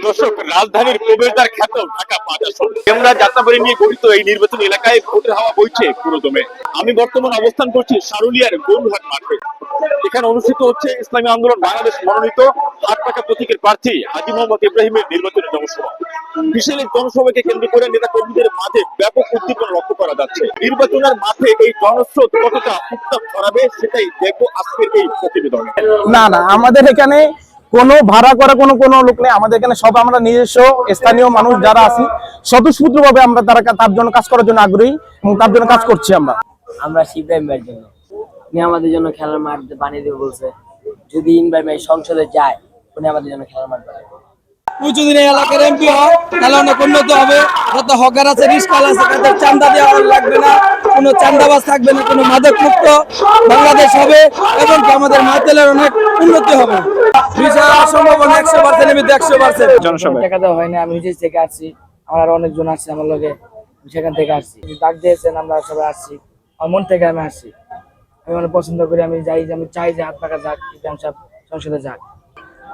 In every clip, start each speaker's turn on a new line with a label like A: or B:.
A: দর্শক, রাজধানীর প্রবেশদ্বার খ্যাত ঢাকা ৫ আসন আমরা যাত্রাবাড়ি নিয়ে গঠিত এই নির্বাচনী এলাকায় ভোটের হাওয়া বইছে পুরোদমে। আমি বর্তমানে অবস্থান করছি সারুলিয়ার গরুহাট মাঠে। এখানে অনুষ্ঠিত হচ্ছে ইসলামী আন্দোলন বাংলাদেশ মনোনীত হাতপাকা প্রতীকের প্রার্থী হাজী মোহাম্মদ ইব্রাহিমের নির্বাচনী জনসভা। বিশাল এই জনসভাকে কেন্দ্র করে নেতা কর্মীদের মাঝে ব্যাপক উদ্দীপনা লক্ষ্য করা যাচ্ছে। নির্বাচনের মাঠে এই জনস্রোত কতটা উত্তাপ ছড়াবে সেটাই দেখবো আজকের এই প্রতিবেদনে।
B: না, আমাদের এখানে কোনো ভাড়া করা কোনো লোক নেই। আমাদের এখানে সব আমরা নিজস্ব স্থানীয় মানুষ যারা আছি স্বতঃস্ফূর্তভাবে আমরা তার জন্য কাজ করার জন্য আগ্রহী এবং তার জন্য কাজ করছি।
C: আমরা ইব্রাহিম ভাইয়ের জন্য উনি আমাদের জন্য খেলার মাঠ বানিয়ে দেবে বলছে। যদি ইব্রাহিম ভাই সংসদে যায় উনি আমাদের জন্য খেলার মাঠ বানাবে।
D: যদি এলাকার এমপি হয় তাহলে অনেক উন্নত হবে। যত হকার আছে, রিস্কাল আছে, তাদের চান্দা দেওয়া লাগবে না, কোনো চান্দাবাজ থাকবে না, কোনো মাদক মুক্ত বাংলাদেশ হবে এবং আমাদের মাইতেলের অনেক উন্নতি হবে। সম্ভাবনা 100%, আমি 100%
C: টাকা দেওয়া হয় না। আমি নিজে থেকে আসছি, আমার অনেকজন আসছে আমার লগে, সেখান থেকে আসছি। ডাক দিয়েছেন, আমরা সবাই আসছি, আমার মন থেকে আমি আসছি। আমি অনেক পছন্দ করি, আমি চাই যে হাত পাকা যাক, ইব্রাহিম সাহেব সংসদে যাক।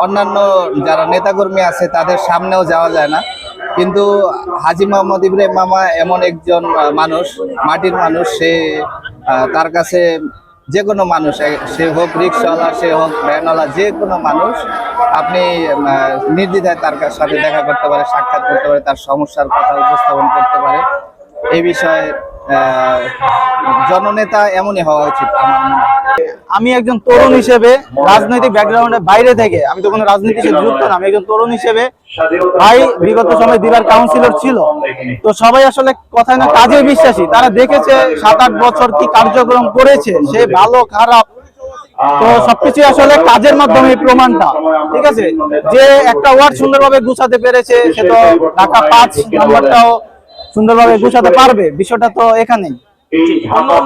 E: অন্যান্য যারা নেতাকর্মী আছে তাদের সামনেও যাওয়া যায় না, কিন্তু হাজী মোহাম্মদ ইব্রাহিম মামা এমন একজন মানুষ, মাটির মানুষ। সে তার কাছে যে কোনো মানুষ, সে হোক রিক্সাওয়ালা, সে হোক ভ্যানওয়ালা, যে কোনো মানুষ আপনি নির্দ্বিধায় তার সাথে দেখা করতে পারে, সাক্ষাৎ করতে পারে, তার সমস্যার কথা উপস্থাপন করতে পারে। এই বিষয়ে জননেতা এমনই হওয়া উচিত আমার মনে হয়।
B: আমি একজন তরুণ হিসেবে রাজনৈতিক ব্যাকগ্রাউন্ডের বাইরে থেকে, আমি তো কোনো রাজনীতির সাথে যুক্ত না, আমি একজন তরুণ হিসেবে ভাই বিগত সময় দিবার কাউন্সিলর ছিল। তো সবাই আসলে কথা না কাজে বিশ্বাসী। তারা দেখেছে 7-8 বছর কি কার্যক্রম করেছে, সে ভালো খারাপ তো সবকিছু আসলে কাজের মাধ্যমে প্রমাণটা। ঠিক আছে, যে একটা ওয়ার্ড সুন্দরভাবে গুছাতে পেরেছে, সে তো ঢাকা 5 নম্বরটাও সুন্দরভাবে গুছাতে পারবে। বিষয়টা তো এখানেই,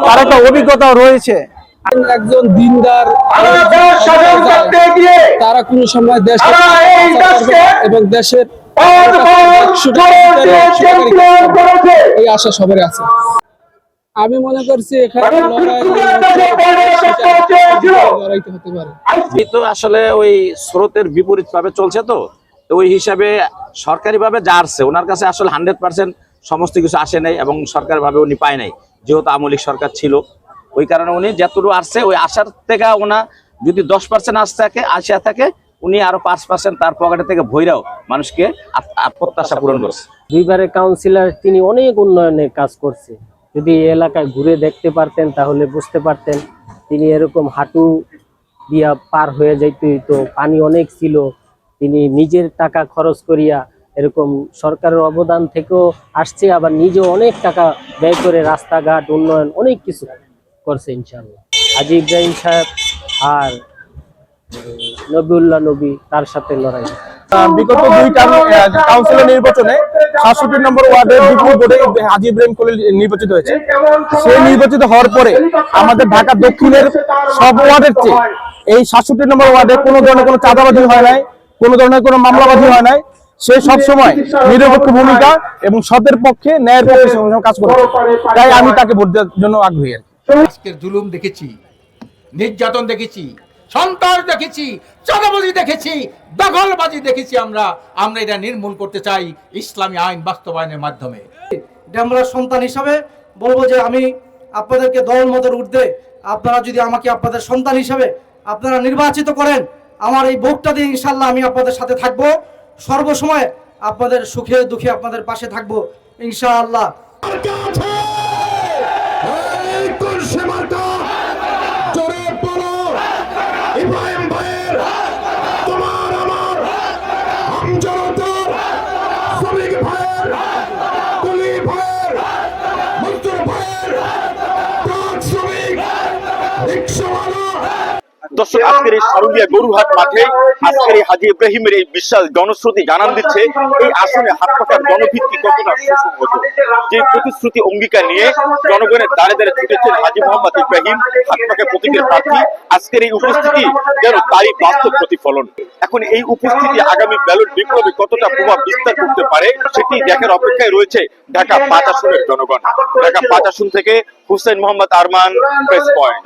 B: তার একটা অভিজ্ঞতাও রয়েছে।
D: একজন দিনদার, তারা কোনো সময় দেশ এবং দেশের এই আশা সবার আছে। আমি মনে করছি এখানে লড়াইতে হতে পারে।
F: তো আসলে ওই স্রোতের বিপরীত ভাবে চলছে, তো ওই হিসাবে সরকারি ভাবে যা আসছে ওনার কাছে আসলে 100% সমস্ত কিছু আসে নাই এবং সরকারি ভাবে উনি পায় নাই, যেহেতু আওয়ামী লীগ সরকার ছিল। ওই কারণে উনি যতটুকু আসছে ওই আসার থেকে ওনা যদি 10% আসা থাকে উনি আরো 5% তার পকেটে থেকে ভৈরাও মানুষকে প্রত্যাশা পূরণ করছে।
C: দুইবারের কাউন্সিলর, তিনি অনেক উন্নয়নের কাজ করছে। যদি এলাকায় ঘুরে দেখতে পারতেন তাহলে বুঝতে পারতেন তিনি এরকম হাঁটু দিয়া পার হয়ে যাইতে হইতো, পানি অনেক ছিল। তিনি নিজের টাকা খরচ করিয়া এরকম সরকারের অবদান থেকেও আসছে, আবার নিজেও অনেক টাকা ব্যয় করে রাস্তাঘাট উন্নয়ন অনেক কিছু করছে ইনশাআল্লাহ। হাজী ইব্রাহিম সাহেব আর নবিউল্লাহ নবী তার সাথে লড়াই।
B: বিগত 2 টার্ম কাউন্সিলর নির্বাচনে 67 নম্বর ওয়ার্ডে বিপুল ভোটে হাজী ইব্রাহিম খলিল নির্বাচিত হয়েছে। সে নির্বাচিত হওয়ার পরে আমাদের ঢাকা দক্ষিণের সব ওয়ার্ডের চেয়ে এই 67 নম্বর ওয়ার্ডে কোনো ধরনের কোনো চাঁদাবাজি হয় নাই, কোনো ধরনের কোনো মামলাবাজি হয় নাই। সে সবসময় নিরপেক্ষ ভূমিকা এবং সতের পক্ষে, ন্যায়ের পক্ষে কাজ করে। তাই আমি তাকে ভোট দেওয়ার জন্য আগ্রহী।
G: আজকের জুলুম দেখেছি, নির্যাতন দেখেছি, সন্ত্রাস দেখেছি, চাঁদাবাজি দেখেছি, দখলবাজি দেখেছি। আমরা এটা নির্মূল করতে চাই ইসলামী আইন বাস্তবায়নের মাধ্যমে।
H: আমরা সন্তান হিসাবে বলবো যে আমি আপনাদেরকে দল মতের ঊর্ধ্বে, আপনারা যদি আমাকে আপনাদের সন্তান হিসাবে আপনারা নির্বাচিত করেন, আমার এই ভোটটা দিয়ে ইনশাল্লাহ আমি আপনাদের সাথে থাকবো, সর্বসময় আপনাদের সুখে দুঃখে আপনাদের পাশে থাকবো ইনশাআল্লাহ।
A: দর্শক, আজকের এই সারুলিয়া গরুহাট মাঠে আজকের এই হাজী ইব্রাহিমের এই বিশাল জনশ্রুতি জানান দিচ্ছে এই আসনে হাত পাকার জনভিত্তি কতটা সুসংগত। যে প্রতিশ্রুতি অঙ্গীকার নিয়ে জনগণের দ্বারে দ্বারে ছুটেছেন হাজী মোহাম্মদ ইব্রাহিম হাত পাকা প্রতীকের প্রার্থী, আজকের এই উপস্থিতি যেন তারই বাস্তব প্রতিফলন। এখন এই উপস্থিতি আগামী ব্যালট বিপ্লবে কতটা প্রভাব বিস্তার করতে পারে সেটি দেখার অপেক্ষায় রয়েছে ঢাকা 5 আসনের জনগণ। ঢাকা 5 আসন থেকে হুসেন মোহাম্মদ আরমান, প্রেস পয়েন্ট।